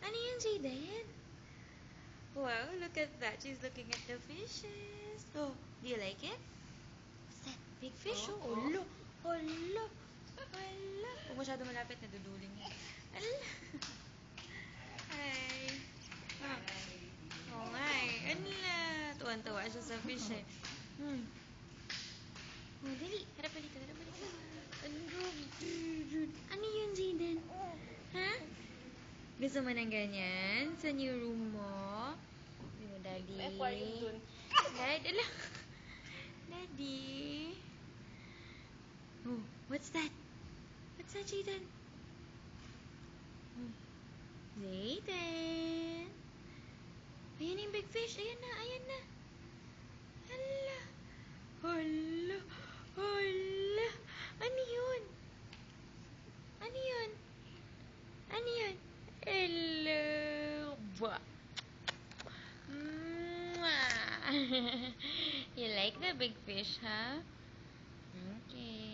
Ano yun, Jaden? Wow, look at that. She's looking at the fishes. Oh, do you like it? What's that? Big fish? Oh, olo. Olo. Olo. Kung masyado malapit, naduduling yan. Ala. Hi. Oh. Oo nga eh. Ala. Tuwan-tuwa siya sa fish eh. Oh, dali. Harap balik ka. Harap balik ka. Ano yun, Jaden? Ha? Gusto mo ng ganyan? Sa new room mo? Hindi mo, Daddy. May aquarium dun. Dad, ala. Daddy. Oh, what's that? What's that, Jaden? Oh. Jaden. Ayan na yung big fish. Ayan na, ayan na. Hala. Hala. Hala. Ano yun? Ano yun? Ano yun? Hello. Ba. You like the big fish, huh? Okay.